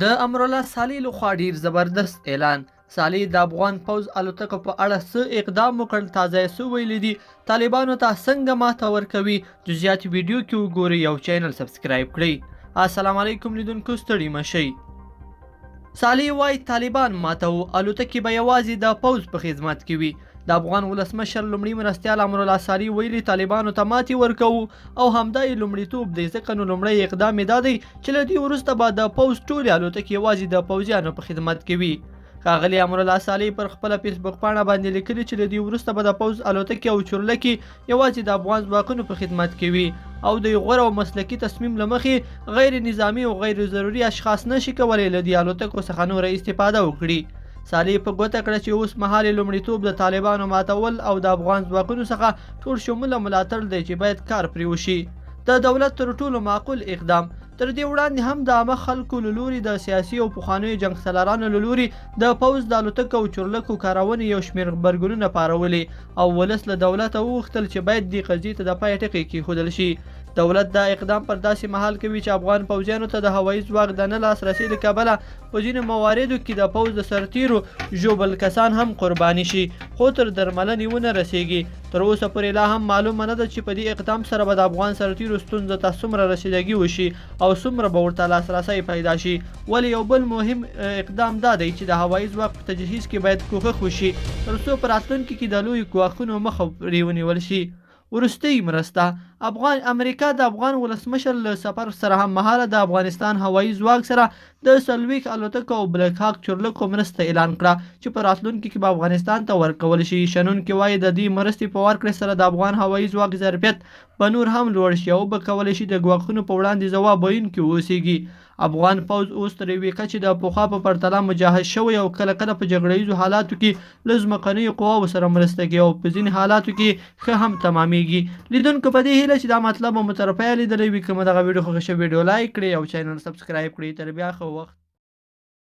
د امرالله صالح لخوا ډیر زبردست اعلان. صالح د افغان پوځ الوتکو په اړه څه اقدام وکړ، تازه یې څه ویلي دي، طالبانو ته څنګه ماته ورکوي، جزئیات ویډیو کې وګورئ او چینل سبسکرایب کړئ. السلام علیکم لیدونکو، ستړي مه شئ. صالح وایي طالبان ماتو، الوتکې به یوازې د پوځ په خدمت کې وي. د افغان ولسمشر لومړي مرستیال امرالله صالح ویلي طالبانو ته ماتې ورکوو او همدا یې لومړیتوب دی، ځکه نو لومړی اقدام یې دا دی چې له دې وروسته به د پوځ ټولې الوتکې یوازې د پوځیانو په خدمت کې وي. ښاغلي امرالله صالح پر خپله فیسبوک پاڼه باندې لیکلي چې له دې وروسته به د پوځ الوتکې او چورلکې یوازې د افغان ځواکونو په خدمت کې وي او د یو غوره او مسلکي تصمیم له مخې غیر نظامي او غیر ضروري اشخاص نشي کولی له دې الوتکو څخه نوره استفاده وکړي. صالح په ګوته کړه چې اوس مهال لومړیتوب د طالبانو ماتول او د افغان ځواکونو څخه ټول شموله ملاتړ دی چې باید کار پرې وشي. د دولت تر ټولو معقول اقدام تر دې وړاندې هم د عامه خلکو له لوري د سیاسي او پخوانیو جنګ سالارانو له لوري د پوځ د الوتکو او چورلکو کارونې یو شمېر غبرګونونه پارولې او ولس له دولته وغوښتل چې باید دې قضیې ته د پای ټکی کېښودل شي. دولت دا اقدام پر داسې مهال کوي چې افغان پوځیانو ته د هوایي ځواک د نه لاسرسي له کبله په ځینو مواردو کې د پوځ د سرتیرو ژوبل کسان هم قرباني شي، خو تر درملنې ونه رسیږي. تر اوسه پورې لا هم معلومه نه ده چې په دې اقدام سره به د افغان سرتیرو ستونزو ته څومره رسیدګي وشي او څومره به ورته لاسرسی پیدا شي. ولې یو بل مهم اقدام دا دی چې د هوایي ځواک په تجهیز کې باید کوښښ وشي تر څو په راتلونکي کې د لویو ګواښونو مخه پرې ونیول شي. وروستۍ مرسته امریکا د افغان ولسمشر له سفر سره هم مهاله د افغانستان هوایي ځواک سره د 40 الوتکو او بلک هاک چورلکو مرسته اعلان کړه چې په راتلونکي کې به افغانستان ته ورکول شي. شنونکي وایي د دې مرستې په ورکړې سره د افغان هوایي ځواک ظرفیت به نور هم لوړ شي او به کولی شي د ګواښونو په وړاندې ځواب ویونکي واوسیږي. افغان پوځ اوس تر یوې کچې د پخوا په پرتله مجهز شوی او کله کله په جګړه ییزو حالاتو کې له ځمکنیو قواوو سره مرسته کوي او په ځینې حالاتو کې ښه هم تمامیږي. لیدونکو په دې هیله چې دا مطلب مو تر پایه لیدلی وي، که مو دغه ویډیو خوښه شوې ویډیو لایک کړئ او چینل سبسکرایب کړئ. تر بیا ښه وخت.